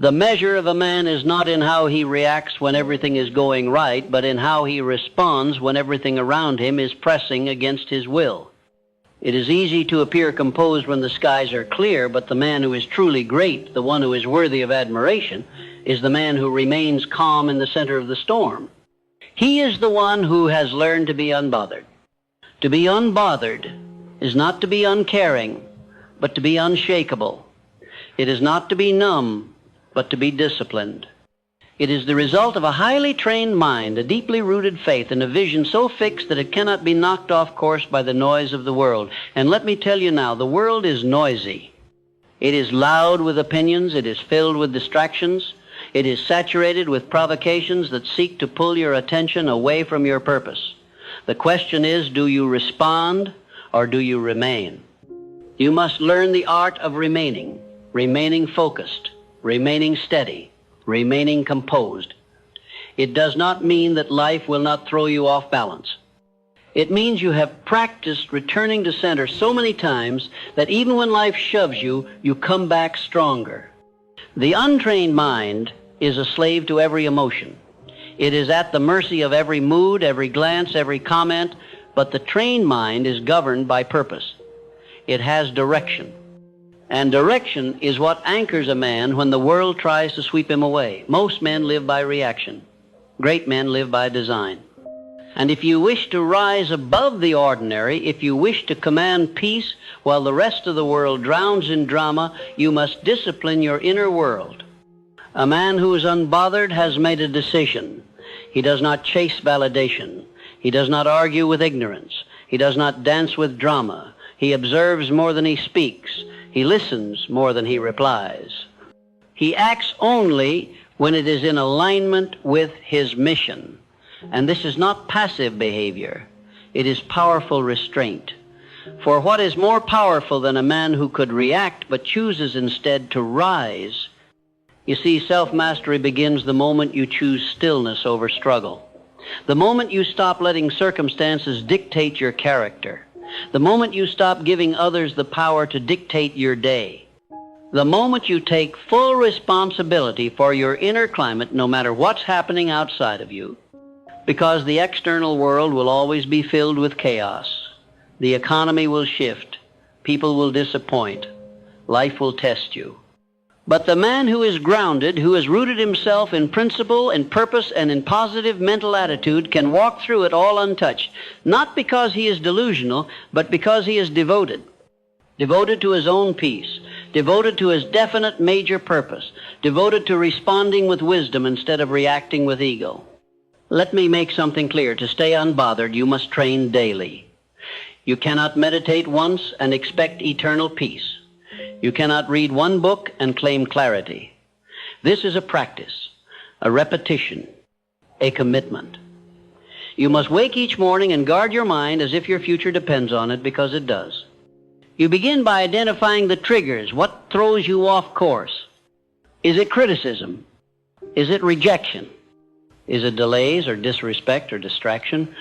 The measure of a man is not in how he reacts when everything is going right, but in how he responds when everything around him is pressing against his will. It is easy to appear composed when the skies are clear, but the man who is truly great, the one who is worthy of admiration, is the man who remains calm in the center of the storm. He is the one who has learned to be unbothered. To be unbothered is not to be uncaring, but to be unshakable. It is not to be numb, but to be disciplined. It is the result of a highly trained mind, a deeply rooted faith, and a vision so fixed that it cannot be knocked off course by the noise of the world. And let me tell you now, the world is noisy. It is loud with opinions. It is filled with distractions. It is saturated with provocations that seek to pull your attention away from your purpose. The question is, do you respond or do you remain? You must learn the art of remaining focused, remaining steady, remaining composed. It does not mean that life will not throw you off balance. It means you have practiced returning to center so many times that even when life shoves you, you come back stronger. The untrained mind is a slave to every emotion. It is at the mercy of every mood, every glance, every comment, but the trained mind is governed by purpose. It has direction. And direction is what anchors a man when the world tries to sweep him away. Most men live by reaction. Great men live by design. And if you wish to rise above the ordinary, if you wish to command peace while the rest of the world drowns in drama, you must discipline your inner world. A man who is unbothered has made a decision. He does not chase validation. He does not argue with ignorance. He does not dance with drama. He observes more than he speaks. He listens more than he replies. He acts only when it is in alignment with his mission. And this is not passive behavior. It is powerful restraint. For what is more powerful than a man who could react but chooses instead to rise? You see, self-mastery begins the moment you choose stillness over struggle. The moment you stop letting circumstances dictate your character. The moment you stop giving others the power to dictate your day. The moment you take full responsibility for your inner climate, no matter what's happening outside of you, because the external world will always be filled with chaos. The economy will shift. People will disappoint. Life will test you. But the man who is grounded, who has rooted himself in principle, in purpose, and in positive mental attitude, can walk through it all untouched, not because he is delusional, but because he is devoted. Devoted to his own peace, devoted to his definite major purpose, devoted to responding with wisdom instead of reacting with ego. Let me make something clear. To stay unbothered, you must train daily. You cannot meditate once and expect eternal peace. You cannot read one book and claim clarity. This is a practice, a repetition, a commitment. You must wake each morning and guard your mind as if your future depends on it, because it does. You begin by identifying the triggers. What throws you off course? Is it criticism? Is it rejection? Is it delays or disrespect or distraction?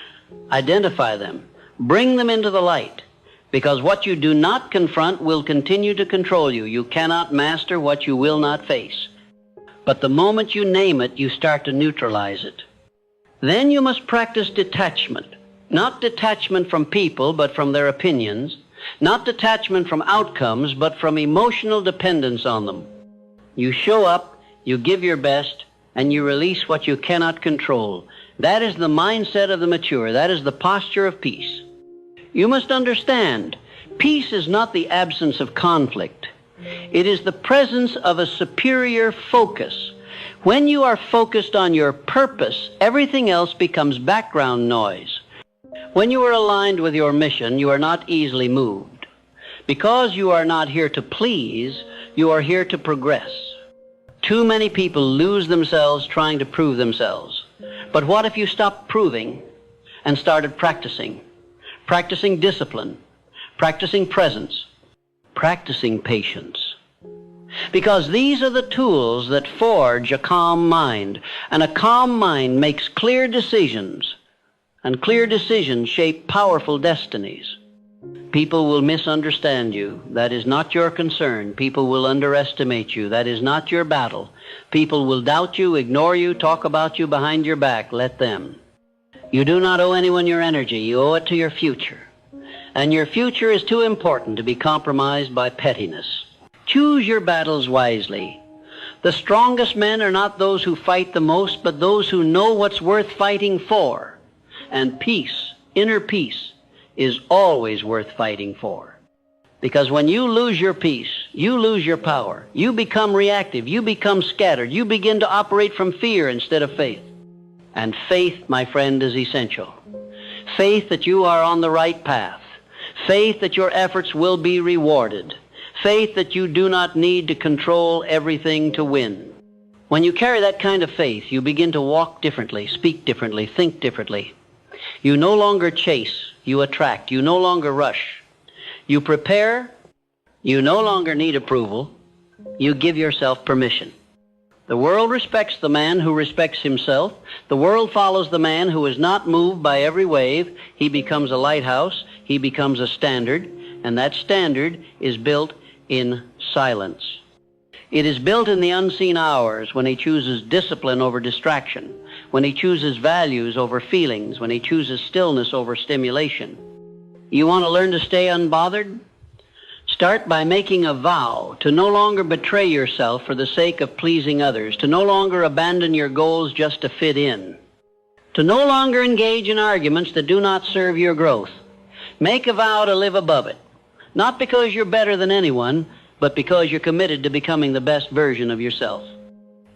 Identify them. Bring them into the light. Because what you do not confront will continue to control you. You cannot master what you will not face. But the moment you name it, you start to neutralize it. Then you must practice detachment. Not detachment from people, but from their opinions. Not detachment from outcomes, but from emotional dependence on them. You show up, you give your best, and you release what you cannot control. That is the mindset of the mature. That is the posture of peace. You must understand, peace is not the absence of conflict. It is the presence of a superior focus. When you are focused on your purpose, everything else becomes background noise. When you are aligned with your mission, you are not easily moved. Because you are not here to please, you are here to progress. Too many people lose themselves trying to prove themselves. But what if you stopped proving and started practicing? Practicing discipline, practicing presence, practicing patience. Because these are the tools that forge a calm mind, and a calm mind makes clear decisions, and clear decisions shape powerful destinies. People will misunderstand you. That is not your concern. People will underestimate you. That is not your battle. People will doubt you, ignore you, talk about you behind your back. Let them. You do not owe anyone your energy. You owe it to your future. And your future is too important to be compromised by pettiness. Choose your battles wisely. The strongest men are not those who fight the most, but those who know what's worth fighting for. And peace, inner peace, is always worth fighting for. Because when you lose your peace, you lose your power. You become reactive. You become scattered. You begin to operate from fear instead of faith. And faith, my friend, is essential. Faith that you are on the right path. Faith that your efforts will be rewarded. Faith that you do not need to control everything to win. When you carry that kind of faith, you begin to walk differently, speak differently, think differently. You no longer chase, you attract. You no longer rush. You prepare. You no longer need approval. You give yourself permission. The world respects the man who respects himself. The world follows the man who is not moved by every wave. He becomes a lighthouse. He becomes a standard. And that standard is built in silence. It is built in the unseen hours when he chooses discipline over distraction, when he chooses values over feelings, when he chooses stillness over stimulation. You want to learn to stay unbothered? Start by making a vow to no longer betray yourself for the sake of pleasing others, to no longer abandon your goals just to fit in, to no longer engage in arguments that do not serve your growth. Make a vow to live above it, not because you're better than anyone, but because you're committed to becoming the best version of yourself.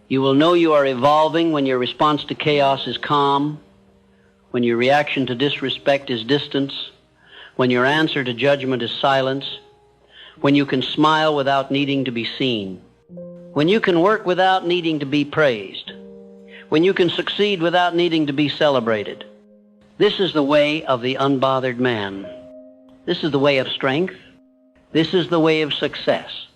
You will know you are evolving when your response to chaos is calm, when your reaction to disrespect is distance, when your answer to judgment is silence, when you can smile without needing to be seen, when you can work without needing to be praised, when you can succeed without needing to be celebrated. This is the way of the unbothered man. This is the way of strength. This is the way of success.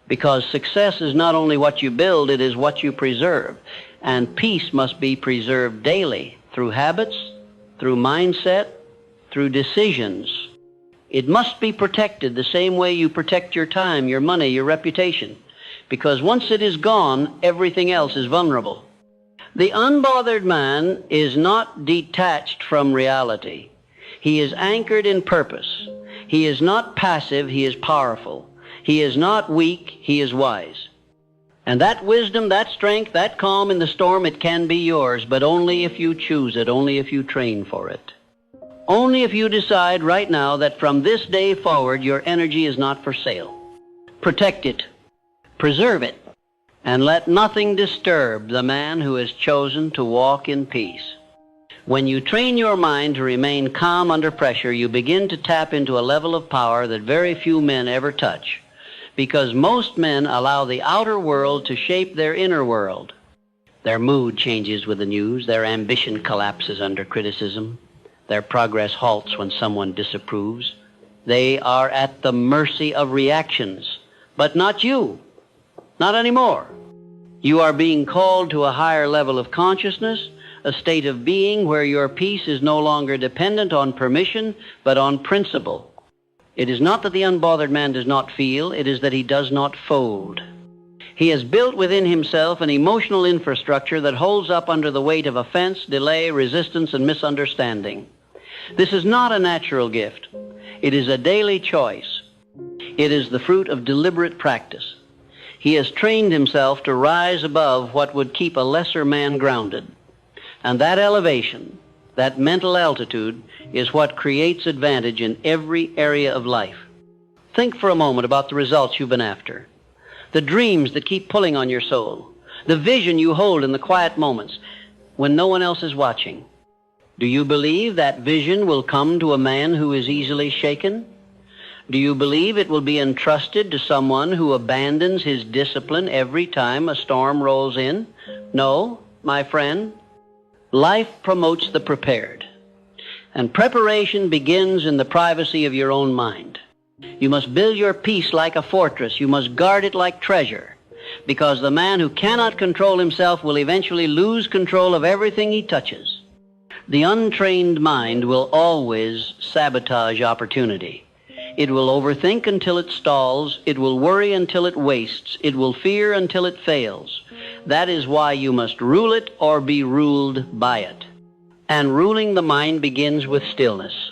Because success is not only what you build, it is what you preserve. And peace must be preserved daily through habits, through mindset, through decisions. It must be protected the same way you protect your time, your money, your reputation. Because once it is gone, everything else is vulnerable. The unbothered man is not detached from reality. He is anchored in purpose. He is not passive, he is powerful. He is not weak, he is wise. And that wisdom, that strength, that calm in the storm, it can be yours, but only if you choose it, only if you train for it. Only if you decide right now that from this day forward your energy is not for sale. Protect it, preserve it, and let nothing disturb the man who has chosen to walk in peace. When you train your mind to remain calm under pressure, you begin to tap into a level of power that very few men ever touch, because most men allow the outer world to shape their inner world. Their mood changes with the news. Their ambition collapses under criticism. Their progress halts when someone disapproves. They are at the mercy of reactions, but not you, not anymore. You are being called to a higher level of consciousness, a state of being where your peace is no longer dependent on permission, but on principle. It is not that the unbothered man does not feel, it is that he does not fold. He has built within himself an emotional infrastructure that holds up under the weight of offense, delay, resistance, and misunderstanding. This is not a natural gift. It is a daily choice. It is the fruit of deliberate practice. He has trained himself to rise above what would keep a lesser man grounded. And that elevation, that mental altitude, is what creates advantage in every area of life. Think for a moment about the results you've been after, the dreams that keep pulling on your soul, the vision you hold in the quiet moments when no one else is watching. Do you believe that vision will come to a man who is easily shaken? Do you believe it will be entrusted to someone who abandons his discipline every time a storm rolls in? No, my friend. Life promotes the prepared, and preparation begins in the privacy of your own mind. You must build your peace like a fortress. You must guard it like treasure, because the man who cannot control himself will eventually lose control of everything he touches. The untrained mind will always sabotage opportunity. It will overthink until it stalls. It will worry until it wastes. It will fear until it fails. That is why you must rule it or be ruled by it. And ruling the mind begins with stillness.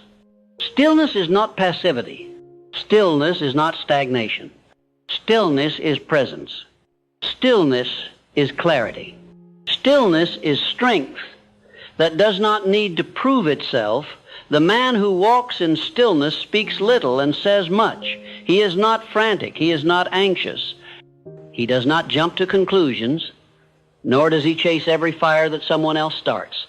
Stillness is not passivity. Stillness is not stagnation. Stillness is presence. Stillness is clarity. Stillness is strength that does not need to prove itself. The man who walks in stillness speaks little and says much. He is not frantic. He is not anxious. He does not jump to conclusions, nor does he chase every fire that someone else starts.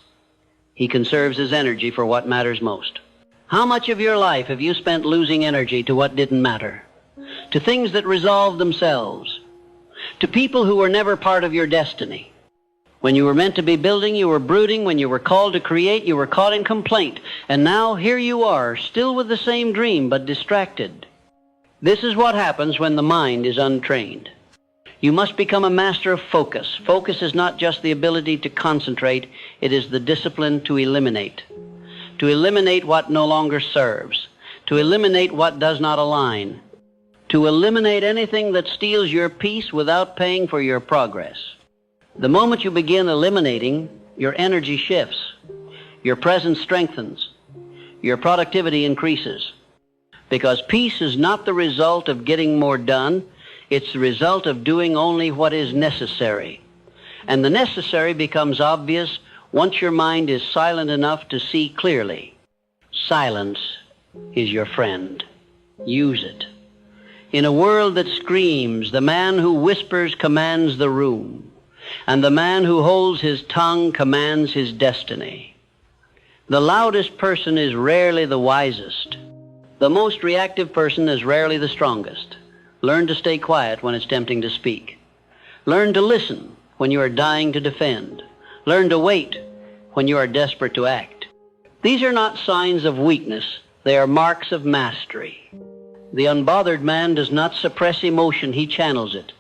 He conserves his energy for what matters most. How much of your life have you spent losing energy to what didn't matter? To things that resolved themselves? To people who were never part of your destiny? When you were meant to be building, you were brooding. When you were called to create, you were caught in complaint. And now here you are, still with the same dream, but distracted. This is what happens when the mind is untrained. You must become a master of focus. Focus is not just the ability to concentrate. It is the discipline to eliminate. To eliminate what no longer serves. To eliminate what does not align. To eliminate anything that steals your peace without paying for your progress. The moment you begin eliminating, your energy shifts. Your presence strengthens. Your productivity increases. Because peace is not the result of getting more done. It's the result of doing only what is necessary. And the necessary becomes obvious once your mind is silent enough to see clearly. Silence is your friend. Use it. In a world that screams, the man who whispers commands the room. And the man who holds his tongue commands his destiny. The loudest person is rarely the wisest. The most reactive person is rarely the strongest. Learn to stay quiet when it's tempting to speak. Learn to listen when you are dying to defend. Learn to wait when you are desperate to act. These are not signs of weakness. They are marks of mastery. The unbothered man does not suppress emotion. He channels it.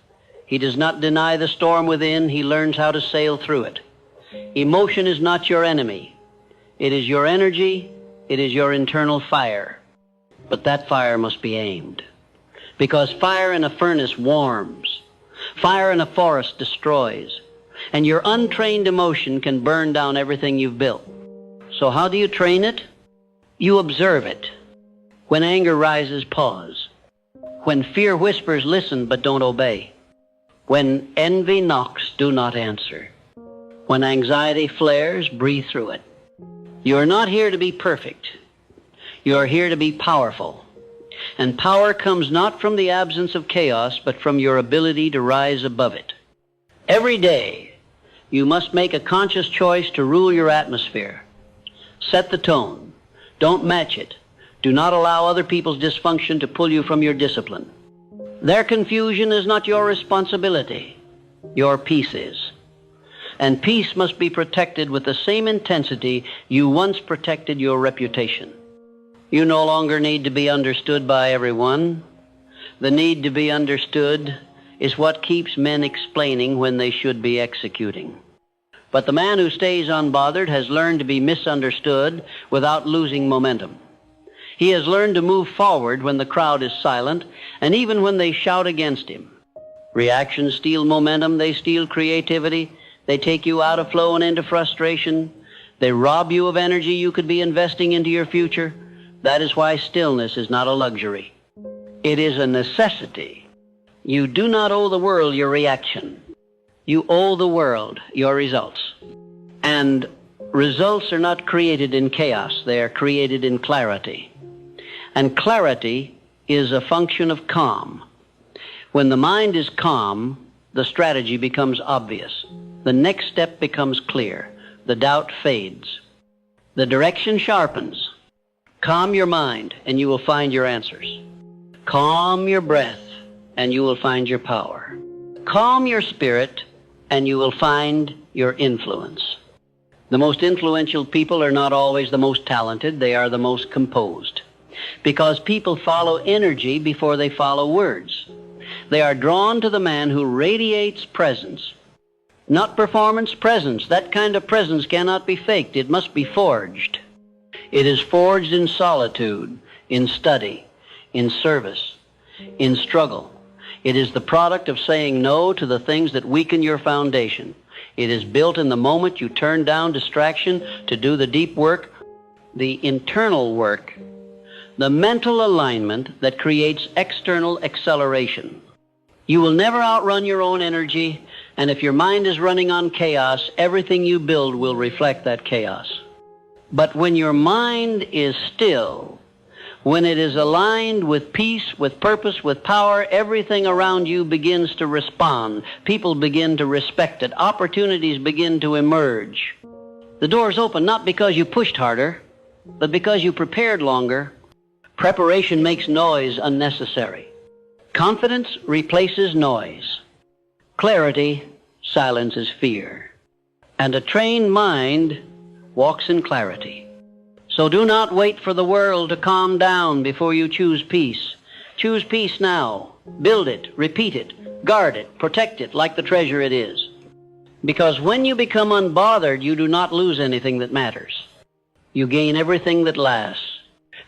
He does not deny the storm within. He learns how to sail through it. Emotion is not your enemy. It is your energy. It is your internal fire. But that fire must be aimed. Because fire in a furnace warms. Fire in a forest destroys. And your untrained emotion can burn down everything you've built. So how do you train it? You observe it. When anger rises, pause. When fear whispers, listen but don't obey. When envy knocks, do not answer. When anxiety flares, breathe through it. You are not here to be perfect. You are here to be powerful. And power comes not from the absence of chaos, but from your ability to rise above it. Every day, you must make a conscious choice to rule your atmosphere. Set the tone. Don't match it. Do not allow other people's dysfunction to pull you from your discipline. Their confusion is not your responsibility. Your peace is. And peace must be protected with the same intensity you once protected your reputation. You no longer need to be understood by everyone. The need to be understood is what keeps men explaining when they should be executing. But the man who stays unbothered has learned to be misunderstood without losing momentum. He has learned to move forward when the crowd is silent and even when they shout against him. Reactions steal momentum, they steal creativity, they take you out of flow and into frustration, they rob you of energy you could be investing into your future. That is why stillness is not a luxury. It is a necessity. You do not owe the world your reaction. You owe the world your results. And results are not created in chaos, they are created in clarity. And clarity is a function of calm. When the mind is calm, the strategy becomes obvious. The next step becomes clear. The doubt fades. The direction sharpens. Calm your mind, and you will find your answers. Calm your breath, and you will find your power. Calm your spirit, and you will find your influence. The most influential people are not always the most talented. They are the most composed. Because people follow energy before they follow words. They are drawn to the man who radiates presence. Not performance, presence. That kind of presence cannot be faked. It must be forged. It is forged in solitude, in study, in service, in struggle. It is the product of saying no to the things that weaken your foundation. It is built in the moment you turn down distraction to do the deep work, the internal work, the mental alignment that creates external acceleration. You will never outrun your own energy, and if your mind is running on chaos, everything you build will reflect that chaos. But when your mind is still, when it is aligned with peace, with purpose, with power, everything around you begins to respond. People begin to respect it. Opportunities begin to emerge. The doors open not because you pushed harder, but because you prepared longer. Preparation makes noise unnecessary. Confidence replaces noise. Clarity silences fear. And a trained mind walks in clarity. So do not wait for the world to calm down before you choose peace. Choose peace now. Build it, repeat it, guard it, protect it like the treasure it is. Because when you become unbothered, you do not lose anything that matters. You gain everything that lasts.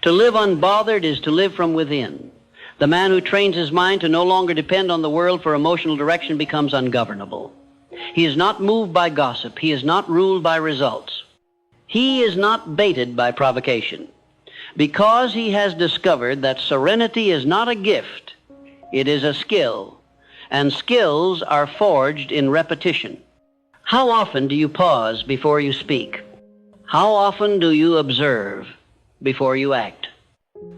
To live unbothered is to live from within. The man who trains his mind to no longer depend on the world for emotional direction becomes ungovernable. He is not moved by gossip. He is not ruled by results. He is not baited by provocation. Because he has discovered that serenity is not a gift, it is a skill, and skills are forged in repetition. How often do you pause before you speak? How often do you observe before you act?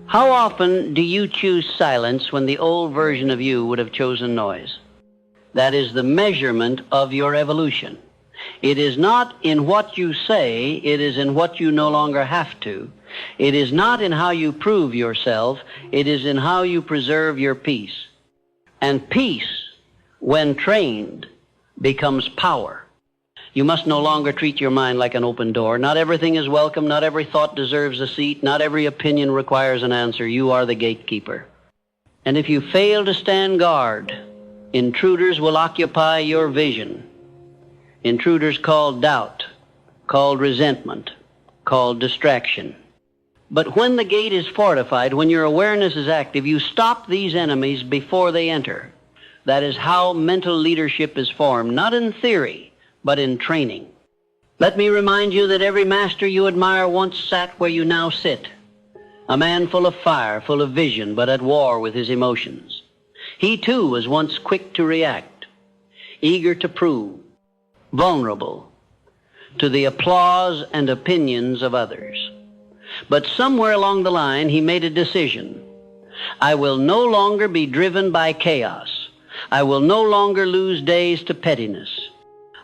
How often do you choose silence when the old version of you would have chosen noise? That is the measurement of your evolution. It is not in what you say, it is in what you no longer have to. It is not in how you prove yourself, it is in how you preserve your peace. And peace, when trained, becomes power. You must no longer treat your mind like an open door. Not everything is welcome, not every thought deserves a seat, not every opinion requires an answer. You are the gatekeeper. And if you fail to stand guard, intruders will occupy your vision. Intruders called doubt, called resentment, called distraction. But when the gate is fortified, when your awareness is active, you stop these enemies before they enter. That is how mental leadership is formed, not in theory, but in training. Let me remind you that every master you admire once sat where you now sit. A man full of fire, full of vision, but at war with his emotions. He too was once quick to react, eager to prove, vulnerable to the applause and opinions of others. But somewhere along the line, he made a decision. I will no longer be driven by chaos. I will no longer lose days to pettiness.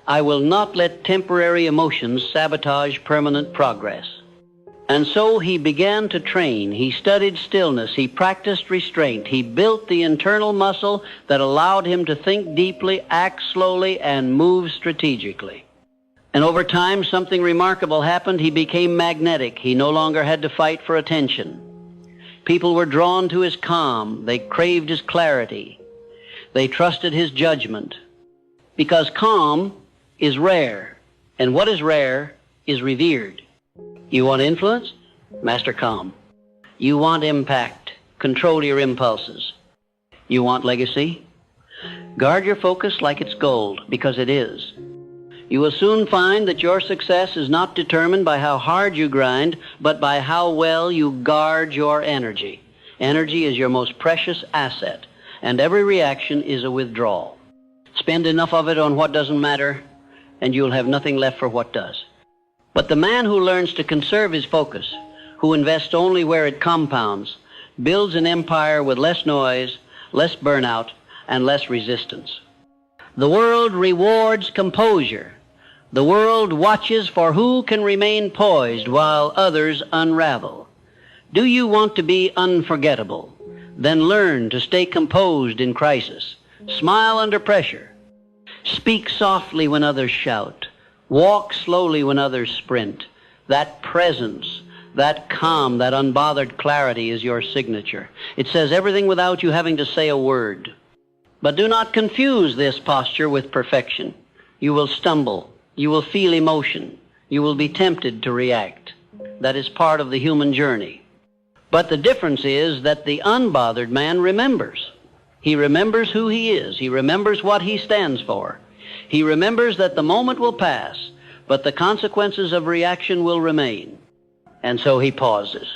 I will not let temporary emotions sabotage permanent progress. And so he began to train. He studied stillness. He practiced restraint. He built the internal muscle that allowed him to think deeply, act slowly, and move strategically. And over time, something remarkable happened. He became magnetic. He no longer had to fight for attention. People were drawn to his calm. They craved his clarity. They trusted his judgment. Because calm is rare, and what is rare is revered. You want influence? Master calm. You want impact? Control your impulses. You want legacy? Guard your focus like it's gold, because it is. You will soon find that your success is not determined by how hard you grind, but by how well you guard your energy. Energy is your most precious asset, and every reaction is a withdrawal. Spend enough of it on what doesn't matter, and you'll have nothing left for what does. But the man who learns to conserve his focus, who invests only where it compounds, builds an empire with less noise, less burnout, and less resistance. The world rewards composure. The world watches for who can remain poised while others unravel. Do you want to be unforgettable? Then learn to stay composed in crisis. Smile under pressure. Speak softly when others shout. Walk slowly when others sprint. That presence, that calm, that unbothered clarity is your signature. It says everything without you having to say a word. But do not confuse this posture with perfection. You will stumble. You will feel emotion. You will be tempted to react. That is part of the human journey. But the difference is that the unbothered man remembers. He remembers who he is. He remembers what he stands for. He remembers that the moment will pass, but the consequences of reaction will remain. And so he pauses.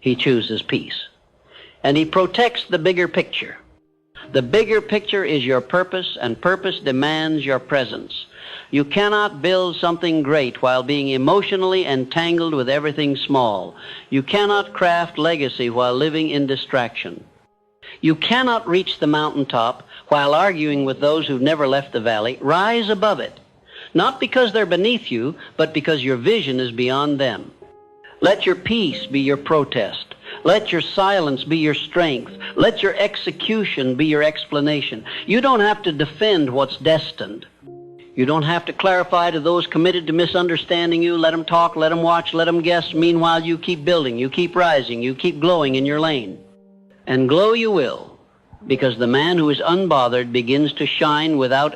He chooses peace. And he protects the bigger picture. The bigger picture is your purpose, and purpose demands your presence. You cannot build something great while being emotionally entangled with everything small. You cannot craft legacy while living in distraction. You cannot reach the mountaintop while arguing with those who've never left the valley. Rise above it, not because they're beneath you, but because your vision is beyond them. Let your peace be your protest. Let your silence be your strength. Let your execution be your explanation. You don't have to defend what's destined. You don't have to clarify to those committed to misunderstanding you. Let them talk, let them watch, let them guess. Meanwhile, you keep building, you keep rising, you keep glowing in your lane. And glow you will, because the man who is unbothered begins to shine without